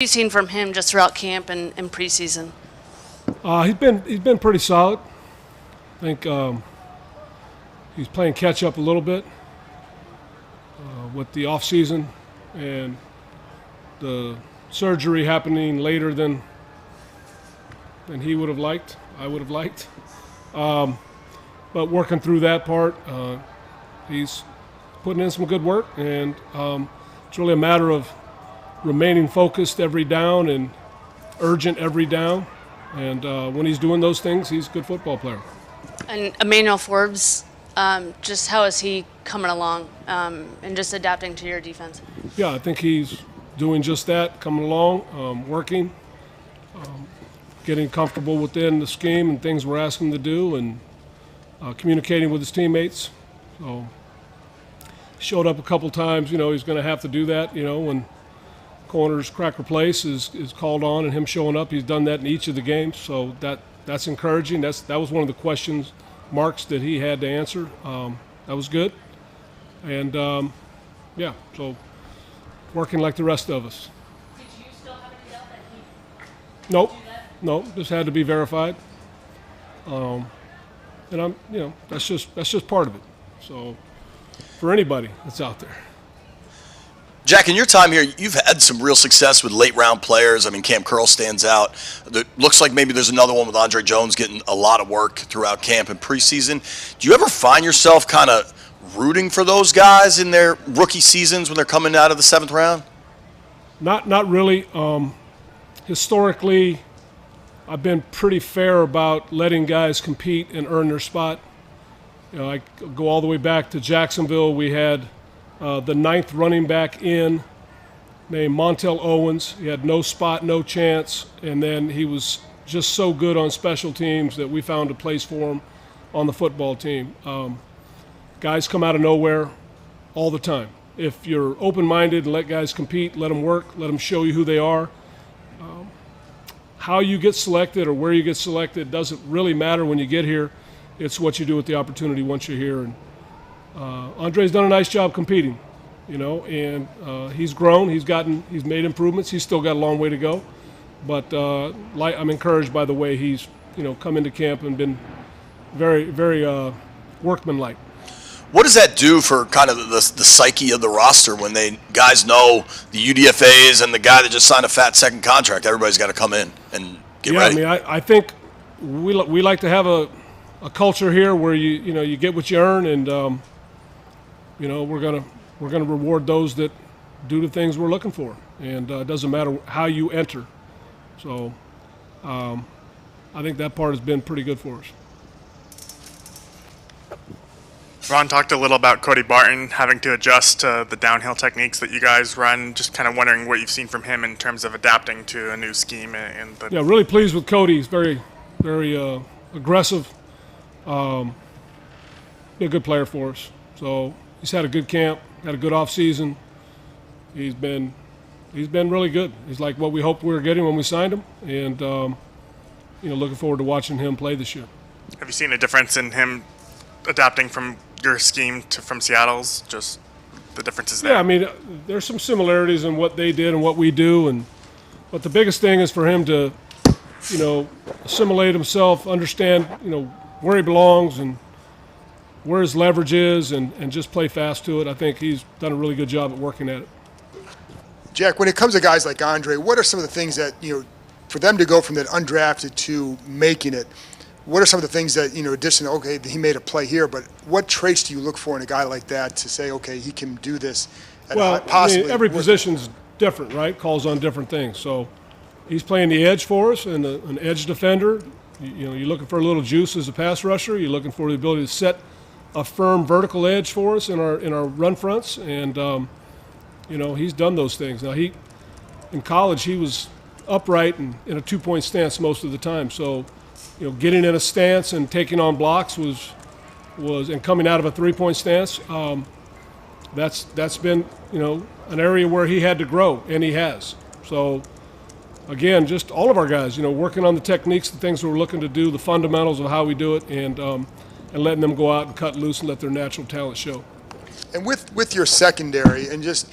you seen from him just throughout camp and preseason? He's been pretty solid. I think he's playing catch up a little bit with the off season and the surgery happening later than he would have liked. I would have liked, but working through that part, he's putting in some good work, and it's really a matter of remaining focused every down and urgent every down. And when he's doing those things, he's a good football player. And Emmanuel Forbes, just how is he coming along and just adapting to your defense? Yeah, I think he's doing just that, coming along, working, getting comfortable within the scheme and things we're asking him to do, and communicating with his teammates. So showed up a couple times. He's going to have to do that. When corners crack replace is called on, and him showing up, he's done that in each of the games. So that's encouraging. That was one of the questions marks that he had to answer. That was good. And so working like the rest of us. Did you still have any doubt that he? Nope. This had to be verified. And that's just part of it. So for anybody that's out there. Jack, in your time here, you've had some real success with late-round players. I mean, Cam Curl stands out. It looks like maybe there's another one with Andre Jones getting a lot of work throughout camp and preseason. Do you ever find yourself kind of rooting for those guys in their rookie seasons when they're coming out of the seventh round? Not really. Historically, I've been pretty fair about letting guys compete and earn their spot. I go all the way back to Jacksonville. We had the ninth running back in named Montel Owens. He had no spot, no chance, and then he was just so good on special teams that we found a place for him on the football team. Guys come out of nowhere all the time. If you're open-minded and let guys compete, let them work, let them show you who they are. How you get selected or where you get selected doesn't really matter when you get here. It's what you do with the opportunity once you're here. And Andre's done a nice job competing, and he's grown. He's made improvements. He's still got a long way to go, but I'm encouraged by the way he's come into camp and been very, very workmanlike. What does that do for kind of the psyche of the roster when guys know the UDFAs and the guy that just signed a fat second contract? Everybody's got to come in and get ready. I mean, I think we like to have a culture here where you get what you earn, and we're gonna reward those that do the things we're looking for, and it doesn't matter how you enter. So I think that part has been pretty good for us. Ron talked a little about Cody Barton having to adjust to the downhill techniques that you guys run. Just kind of wondering what you've seen from him in terms of adapting to a new scheme. Yeah, really pleased with Cody. He's very, very aggressive. Be a good player for us. So he's had a good camp, had a good off season. He's been really good. He's like what we hoped we were getting when we signed him, and looking forward to watching him play this year. Have you seen a difference in him adapting from your scheme from Seattle's? Just the differences there? Yeah, I mean, there's some similarities in what they did and what we do, but the biggest thing is for him to, assimilate himself, understand, where he belongs and where his leverage is, and just play fast to it. I think he's done a really good job at working at it. Jack, when it comes to guys like Andre, what are some of the things that, for them to go from that undrafted to making it, what are some of the things that, addition, okay, he made a play here, but what traits do you look for in a guy like that to say, okay, he can do this? Well, possibly, I mean, every position's different, right? Calls on different things. So he's playing the edge for us and an edge defender. You're looking for a little juice as a pass rusher. You're looking for the ability to set a firm vertical edge for us in our run fronts, and he's done those things. Now in college he was upright and in a 2-point stance most of the time. So getting in a stance and taking on blocks was and coming out of a 3-point stance. That's been an area where he had to grow, and he has. So again, just all of our guys, working on the techniques, the things we're looking to do, the fundamentals of how we do it, and letting them go out and cut loose and let their natural talent show. And with your secondary, and just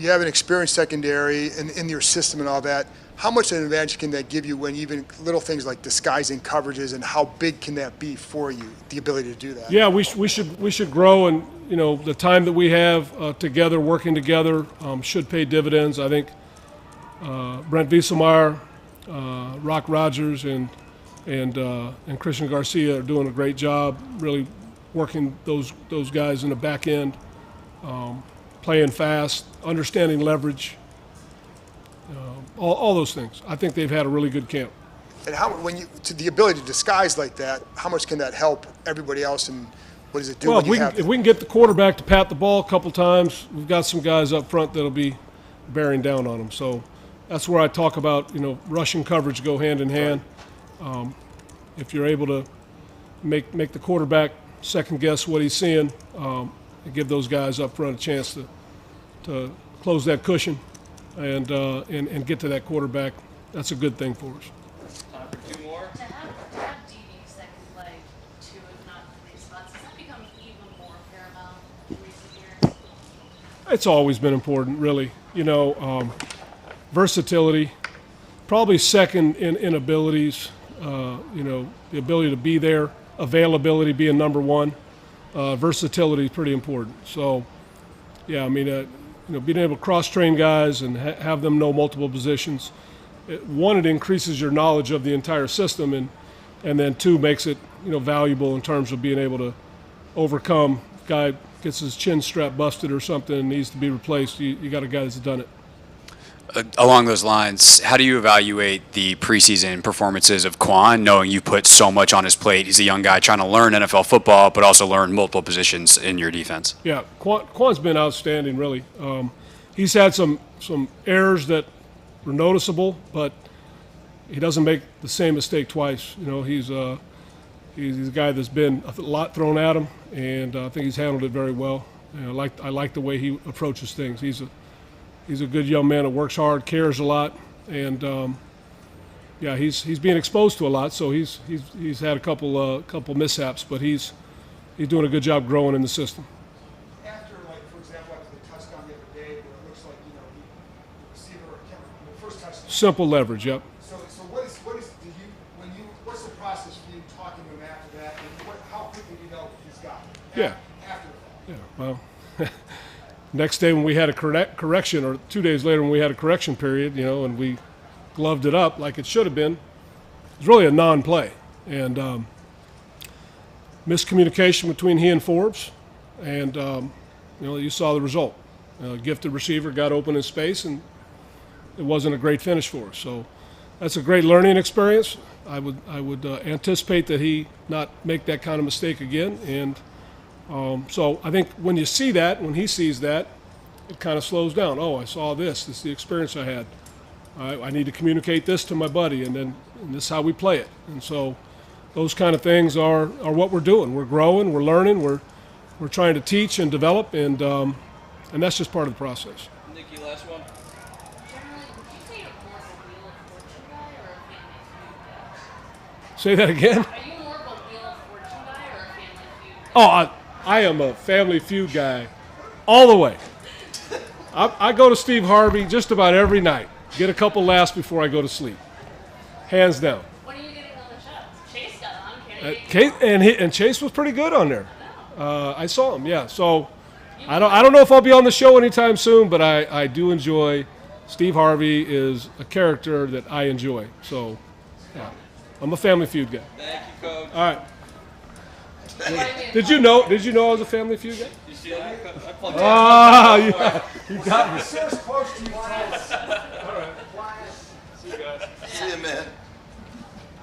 you have an experienced secondary in your system and all that. How much of an advantage can that give you when even little things like disguising coverages, and how big can that be for you, the ability to do that? Yeah, we should grow, and the time that we have together, working together, should pay dividends. I think Brent Wieselmeyer, Rock Rogers, and Christian Garcia are doing a great job, really working those guys in the back end, playing fast, understanding leverage. All those things. I think they've had a really good camp. And to the ability to disguise like that, how much can that help everybody else, and what does it do Well, when if we can get the quarterback to pat the ball a couple times, we've got some guys up front that'll be bearing down on them. So that's where I talk about, rushing coverage go hand in hand. If you're able to make the quarterback second guess what he's seeing, and give those guys up front a chance to close that cushion and get to that quarterback, that's a good thing for us. Time for two more. To have DBs that can play two, if not three spots, has that become even more paramount in recent years? It's always been important, really. Versatility, probably second in abilities. The ability to be there, availability being number one. Versatility is pretty important. So, yeah, being able to cross-train guys and have them know multiple positions. It increases your knowledge of the entire system, and then two, makes it valuable in terms of being able to overcome. Guy gets his chin strap busted or something and needs to be replaced. You got a guy that's done it. Along those lines, how do you evaluate the preseason performances of Quan, knowing you put so much on his plate? He's a young guy trying to learn NFL football, but also learn multiple positions in your defense. Yeah, Quan's been outstanding, really. He's had some errors that were noticeable, but he doesn't make the same mistake twice. He's a guy that's been a lot thrown at him, and I think he's handled it very well. I like the way he approaches things. He's a good young man that works hard, cares a lot, and he's being exposed to a lot. So he's had a couple mishaps, but he's doing a good job growing in the system. After, for example, after the touchdown the other day, where it looks like the receiver, the first touchdown. Simple leverage, yep. So what's the process for you talking to him after that, and how quickly do you know he's got it? Yeah. After the fact. Yeah, well, next day when we had a correction, or 2 days later when we had a correction period, and we gloved it up like it should have been, it was really a non-play. And miscommunication between he and Forbes, and, you saw the result. Gifted receiver got open in space, and it wasn't a great finish for us. So that's a great learning experience. I would anticipate that he not make that kind of mistake again. And so I think when you see that, when he sees that, it kind of slows down. Oh, I saw this. This is the experience I had. I need to communicate this to my buddy, and this is how we play it. And so those kind of things are what we're doing. We're growing. We're learning. We're trying to teach and develop, and that's just part of the process. Nikki, last one. Generally, would you say you're more of a Wheel of Fortune guy or a Family Feud guy? Say that again. Are you more of a Wheel of Fortune guy or a Family Feud guy? Oh, I am a Family Feud guy all the way. I go to Steve Harvey just about every night. Get a couple laughs before I go to sleep. Hands down. What are you getting on the show? Chase got on. And Chase was pretty good on there. I saw him, yeah. So I don't know if I'll be on the show anytime soon, but I do enjoy. Steve Harvey is a character that I enjoy. So yeah, I'm a Family Feud guy. Thank you, Coach. All right. Did you know I was a Family Feud guy? You see that? I plugged Ah, yeah. You got me. Sir's close to you.